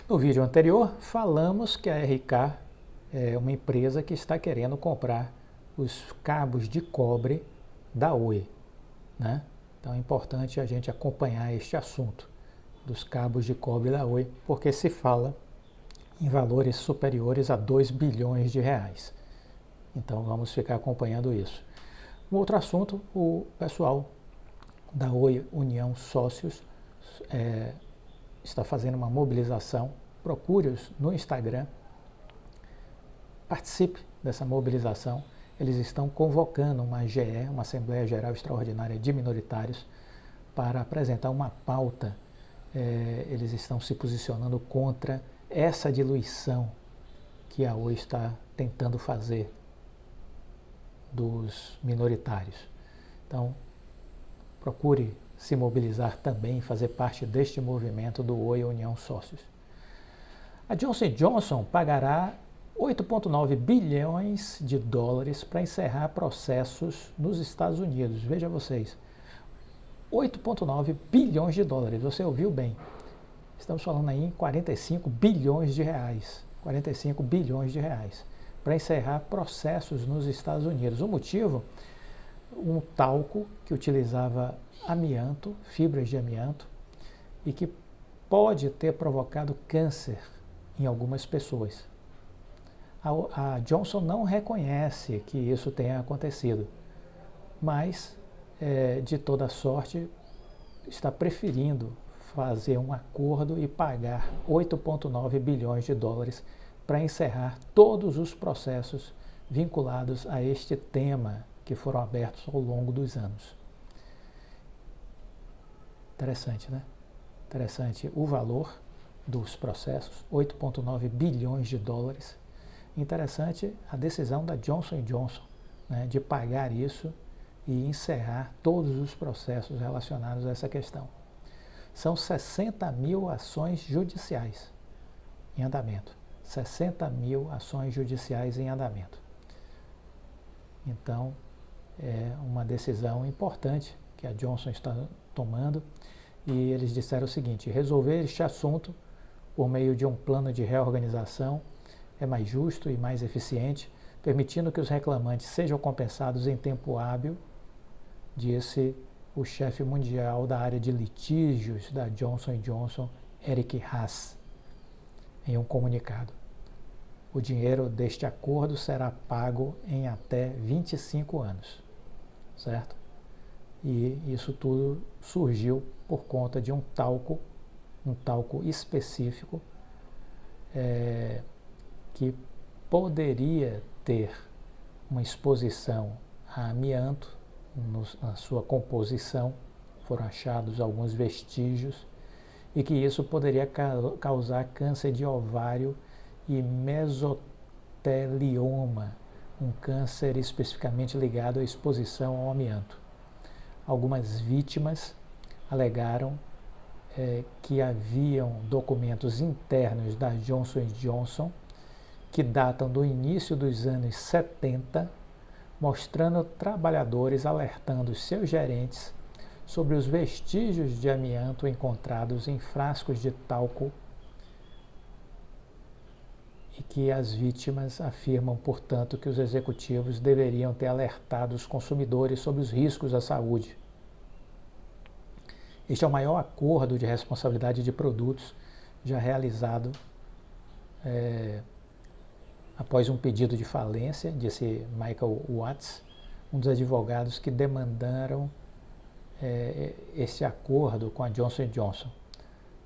No vídeo anterior, falamos que a RK é uma empresa que está querendo comprar os cabos de cobre da Oi, né? Então é importante a gente acompanhar este assunto dos cabos de cobre da Oi, porque se fala em valores superiores a 2 bilhões de reais. Então vamos ficar acompanhando isso. Um outro assunto, o pessoal da Oi União Sócios está fazendo uma mobilização. Procure-os no Instagram, participe dessa mobilização. Eles estão convocando uma GE, uma Assembleia Geral Extraordinária de Minoritários, para apresentar uma pauta. Eles estão se posicionando contra essa diluição que a Oi está tentando fazer dos minoritários. Então, procure se mobilizar também, fazer parte deste movimento do Oi União Sócios. A Johnson & Johnson pagará 8,9 bilhões de dólares para encerrar processos nos Estados Unidos. Veja vocês, 8,9 bilhões de dólares, você ouviu bem. Estamos falando aí em 45 bilhões de reais. 45 bilhões de reais para encerrar processos nos Estados Unidos. O motivo, um talco que utilizava amianto, fibras de amianto, e que pode ter provocado câncer em algumas pessoas. A Johnson não reconhece que isso tenha acontecido, mas, de toda sorte, está preferindo fazer um acordo e pagar 8,9 bilhões de dólares para encerrar todos os processos vinculados a este tema que foram abertos ao longo dos anos. Interessante, né? Interessante o valor dos processos, 8,9 bilhões de dólares. Interessante a decisão da Johnson & Johnson, né, de pagar isso e encerrar todos os processos relacionados a essa questão. São 60 mil ações judiciais em andamento. 60 mil ações judiciais em andamento. Então, é uma decisão importante que a Johnson está tomando, e eles disseram o seguinte: resolver este assunto por meio de um plano de reorganização é mais justo e mais eficiente, permitindo que os reclamantes sejam compensados em tempo hábil, disse o chefe mundial da área de litígios da Johnson & Johnson, Eric Haas, em um comunicado. O dinheiro deste acordo será pago em até 25 anos, certo? E isso tudo surgiu por conta de um talco específico que poderia ter uma exposição a amianto na sua composição. Foram achados alguns vestígios, e que isso poderia causar câncer de ovário e mesotelioma, um câncer especificamente ligado à exposição ao amianto. Algumas vítimas alegaram que haviam documentos internos da Johnson & Johnson que datam do início dos anos 70, mostrando trabalhadores alertando seus gerentes sobre os vestígios de amianto encontrados em frascos de talco, e que as vítimas afirmam, portanto, que os executivos deveriam ter alertado os consumidores sobre os riscos à saúde. Este é o maior acordo de responsabilidade de produtos já realizado após um pedido de falência, disse Michael Watts, um dos advogados que demandaram esse acordo com a Johnson & Johnson.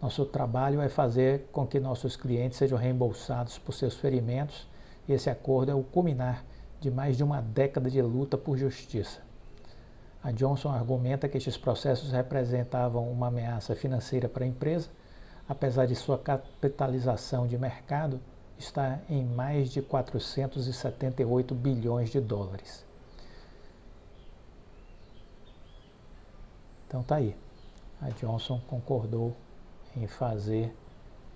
Nosso trabalho é fazer com que nossos clientes sejam reembolsados por seus ferimentos, e esse acordo é o culminar de mais de uma década de luta por justiça. A Johnson argumenta que estes processos representavam uma ameaça financeira para a empresa, apesar de sua capitalização de mercado estar em mais de 478 bilhões de dólares. Então tá aí, a Johnson concordou em fazer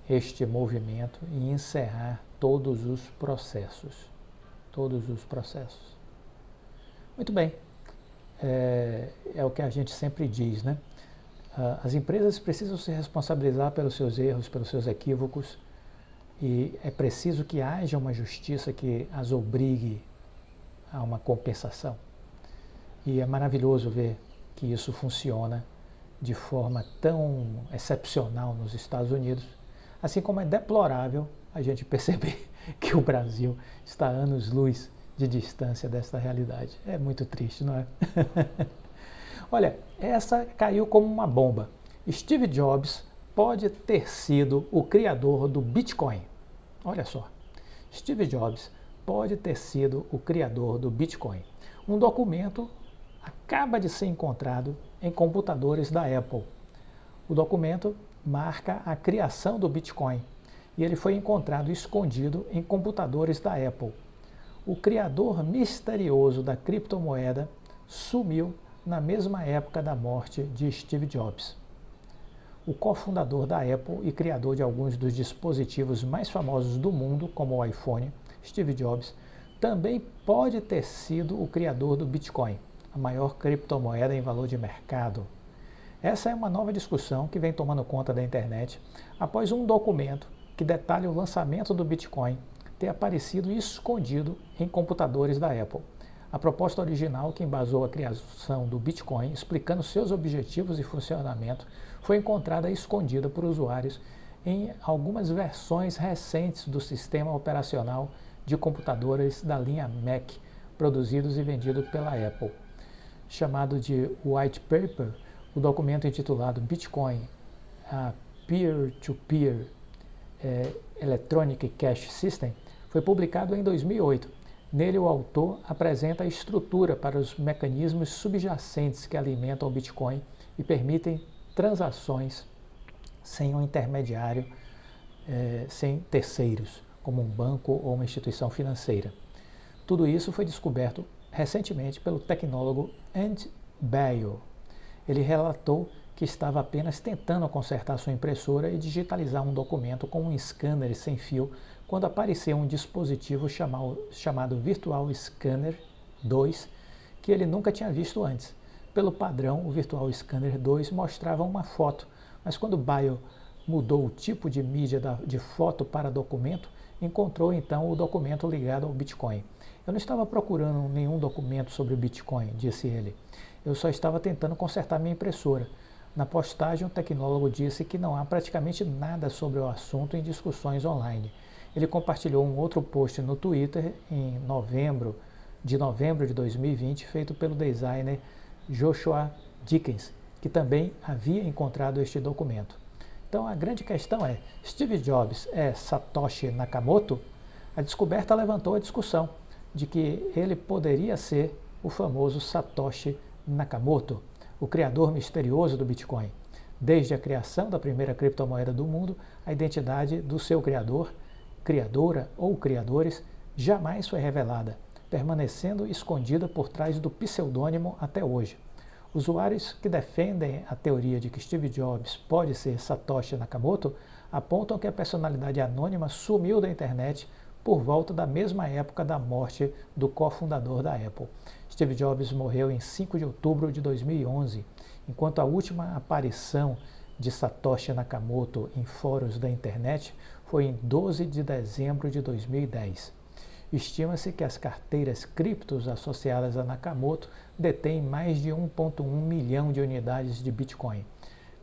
este movimento e encerrar todos os processos. Todos os processos. Muito bem, é o que a gente sempre diz, né? As empresas precisam se responsabilizar pelos seus erros, pelos seus equívocos, e é preciso que haja uma justiça que as obrigue a uma compensação. E é maravilhoso ver que isso funciona de forma tão excepcional nos Estados Unidos, assim como é deplorável a gente perceber que o Brasil está a anos-luz de distância desta realidade. É muito triste, não é? Olha, essa caiu como uma bomba. Steve Jobs pode ter sido o criador do Bitcoin. Olha só, Steve Jobs pode ter sido o criador do Bitcoin. Um documento acaba de ser encontrado em computadores da Apple. O documento marca a criação do Bitcoin e ele foi encontrado escondido em computadores da Apple. O criador misterioso da criptomoeda sumiu na mesma época da morte de Steve Jobs. O cofundador da Apple e criador de alguns dos dispositivos mais famosos do mundo, como o iPhone, Steve Jobs, também pode ter sido o criador do Bitcoin, a maior criptomoeda em valor de mercado. Essa é uma nova discussão que vem tomando conta da internet após um documento que detalha o lançamento do Bitcoin ter aparecido escondido em computadores da Apple. A proposta original que embasou a criação do Bitcoin, explicando seus objetivos e funcionamento, foi encontrada escondida por usuários em algumas versões recentes do sistema operacional de computadores da linha Mac, produzidos e vendidos pela Apple. Chamado de White Paper, o documento intitulado Bitcoin, a Peer-to-Peer Electronic Cash System, foi publicado em 2008. Nele, o autor apresenta a estrutura para os mecanismos subjacentes que alimentam o Bitcoin e permitem transações sem um intermediário, sem terceiros, como um banco ou uma instituição financeira. Tudo isso foi descoberto recentemente pelo tecnólogo Andy Baio. Ele relatou que estava apenas tentando consertar sua impressora e digitalizar um documento com um scanner sem fio quando apareceu um dispositivo chamado Virtual Scanner 2, que ele nunca tinha visto antes. Pelo padrão, o Virtual Scanner 2 mostrava uma foto, mas quando Baio mudou o tipo de mídia de foto para documento, encontrou então o documento ligado ao Bitcoin. Eu não estava procurando nenhum documento sobre o Bitcoin, disse ele. Eu só estava tentando consertar minha impressora. Na postagem, o tecnólogo disse que não há praticamente nada sobre o assunto em discussões online. Ele compartilhou um outro post no Twitter em novembro de 2020, feito pelo designer Joshua Dickens, que também havia encontrado este documento. Então a grande questão é, Steve Jobs é Satoshi Nakamoto? A descoberta levantou a discussão de que ele poderia ser o famoso Satoshi Nakamoto, o criador misterioso do Bitcoin. Desde a criação da primeira criptomoeda do mundo, a identidade do seu criador, criadora ou criadores jamais foi revelada, permanecendo escondida por trás do pseudônimo até hoje. Usuários que defendem a teoria de que Steve Jobs pode ser Satoshi Nakamoto apontam que a personalidade anônima sumiu da internet por volta da mesma época da morte do cofundador da Apple. Steve Jobs morreu em 5 de outubro de 2011, enquanto a última aparição de Satoshi Nakamoto em fóruns da internet foi em 12 de dezembro de 2010. Estima-se que as carteiras criptos associadas a Nakamoto detêm mais de 1,1 milhão de unidades de Bitcoin.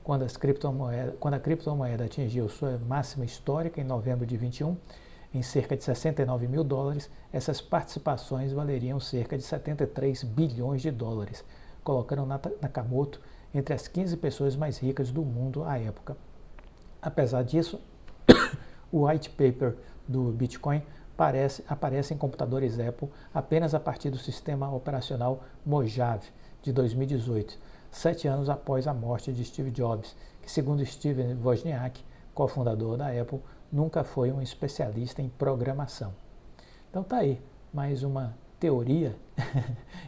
Quando a criptomoeda atingiu sua máxima histórica em novembro de 2021, em cerca de 69 mil dólares, essas participações valeriam cerca de 73 bilhões de dólares, colocando Nakamoto entre as 15 pessoas mais ricas do mundo à época. Apesar disso, o white paper do Bitcoin aparece em computadores Apple apenas a partir do sistema operacional Mojave de 2018, 7 anos após a morte de Steve Jobs, que, segundo Steven Wozniak, cofundador da Apple, nunca foi um especialista em programação. Então tá aí, mais uma teoria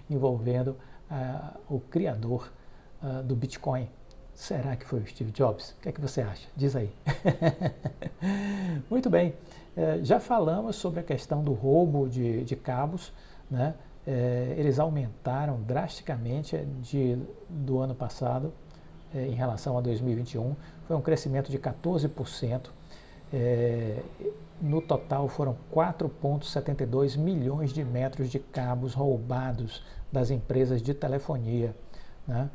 envolvendo o criador do Bitcoin. Será que foi o Steve Jobs? O que é que você acha? Diz aí. Muito bem, já falamos sobre a questão do roubo de cabos, né? Eles aumentaram drasticamente do ano passado em relação a 2021, foi um crescimento de 14%. No total foram 4,72 milhões de metros de cabos roubados das empresas de telefonia, né?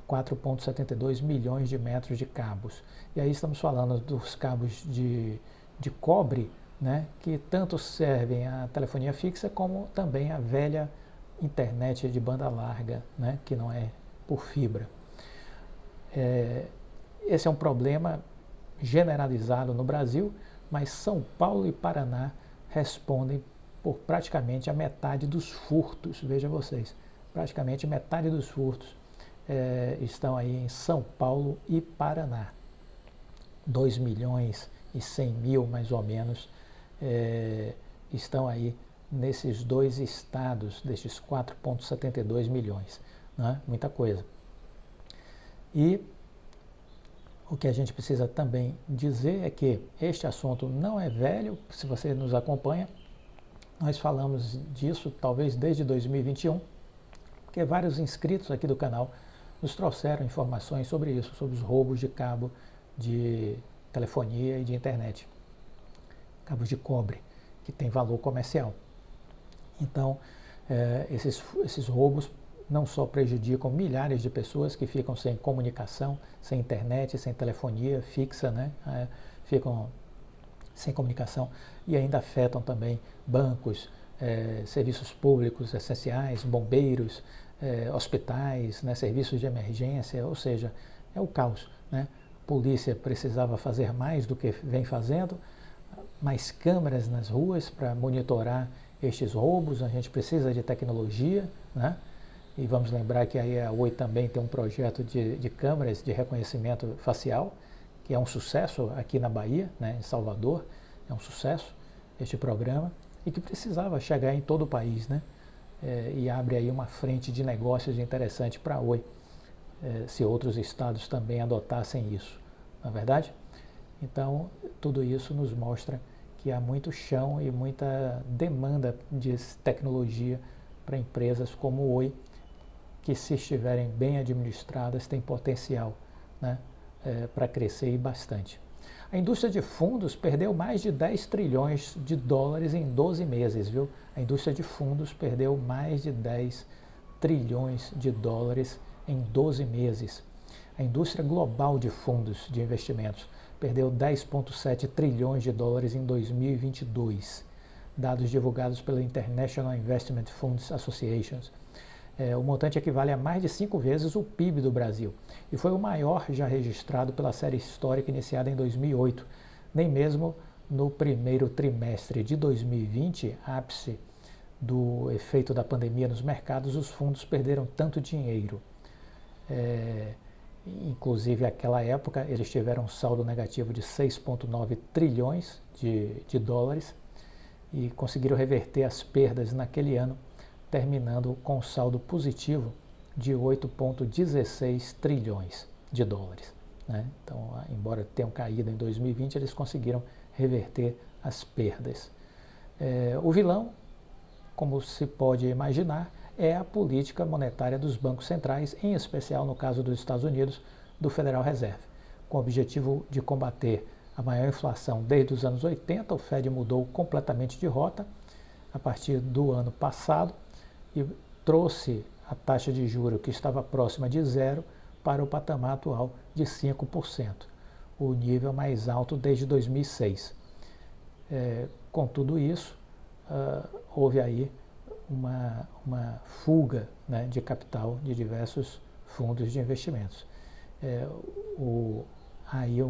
4,72 milhões de metros de cabos. E aí estamos falando dos cabos de cobre, né? Que tanto servem à telefonia fixa como também à velha internet de banda larga, né? Que não é por fibra. Esse é um problema generalizado no Brasil, mas São Paulo e Paraná respondem por praticamente a metade dos furtos. Veja vocês, praticamente metade dos furtos estão aí em São Paulo e Paraná. 2 milhões e 100 mil, mais ou menos, estão aí nesses dois estados, destes 4,72 milhões. Né? Muita coisa. E o que a gente precisa também dizer é que este assunto não é velho. Se você nos acompanha, nós falamos disso talvez desde 2021, porque vários inscritos aqui do canal nos trouxeram informações sobre isso, sobre os roubos de cabo de telefonia e de internet, cabos de cobre, que tem valor comercial. Então, esses roubos não só prejudicam milhares de pessoas que ficam sem comunicação, sem internet, sem telefonia fixa, né? Ficam sem comunicação, e ainda afetam também bancos, serviços públicos essenciais, bombeiros, hospitais, né? Serviços de emergência, ou seja, é o caos, né? A polícia precisava fazer mais do que vem fazendo, mais câmeras nas ruas para monitorar estes roubos. A gente precisa de tecnologia, né? E vamos lembrar que aí a Oi também tem um projeto de câmeras de reconhecimento facial, que é um sucesso aqui na Bahia, né, em Salvador. É um sucesso este programa e que precisava chegar em todo o país, né? E abre aí uma frente de negócios interessante para a Oi, se outros estados também adotassem isso, não é verdade? Então, tudo isso nos mostra que há muito chão e muita demanda de tecnologia para empresas como o Oi, que, se estiverem bem administradas, têm potencial, né, para crescer e bastante. A indústria de fundos perdeu mais de 10 trilhões de dólares em 12 meses, viu? A indústria de fundos perdeu mais de 10 trilhões de dólares em 12 meses. A indústria global de fundos de investimentos perdeu 10,7 trilhões de dólares em 2022, dados divulgados pela International Investment Funds Association. O montante equivale a mais de 5 vezes o PIB do Brasil e foi o maior já registrado pela série histórica iniciada em 2008. Nem mesmo no primeiro trimestre de 2020, ápice do efeito da pandemia nos mercados, os fundos perderam tanto dinheiro. Inclusive, naquela época, eles tiveram um saldo negativo de 6,9 trilhões de dólares e conseguiram reverter as perdas naquele ano, terminando com um saldo positivo de 8,16 trilhões de dólares. Né? Então, embora tenham caído em 2020, eles conseguiram reverter as perdas. O vilão, como se pode imaginar, é a política monetária dos bancos centrais, em especial no caso dos Estados Unidos, do Federal Reserve. Com o objetivo de combater a maior inflação desde os anos 80, o Fed mudou completamente de rota a partir do ano passado e trouxe a taxa de juros, que estava próxima de zero, para o patamar atual de 5%, o nível mais alto desde 2006. Com tudo isso, houve aí uma fuga, né, de capital de diversos fundos de investimentos. Aí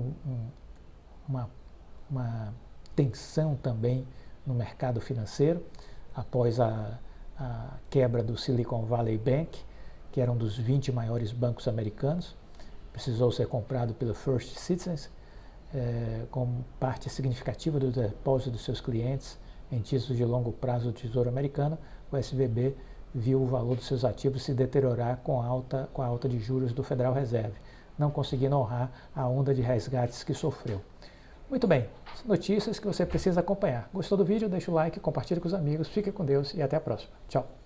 uma tensão também no mercado financeiro, após a quebra do Silicon Valley Bank, que era um dos 20 maiores bancos americanos, precisou ser comprado pelo First Citizens, como parte significativa do depósito dos seus clientes em títulos de longo prazo do Tesouro Americano. O SVB viu o valor dos seus ativos se deteriorar com a alta de juros do Federal Reserve, não conseguindo honrar a onda de resgates que sofreu. Muito bem, notícias que você precisa acompanhar. Gostou do vídeo? Deixa o like, compartilhe com os amigos, fique com Deus e até a próxima. Tchau!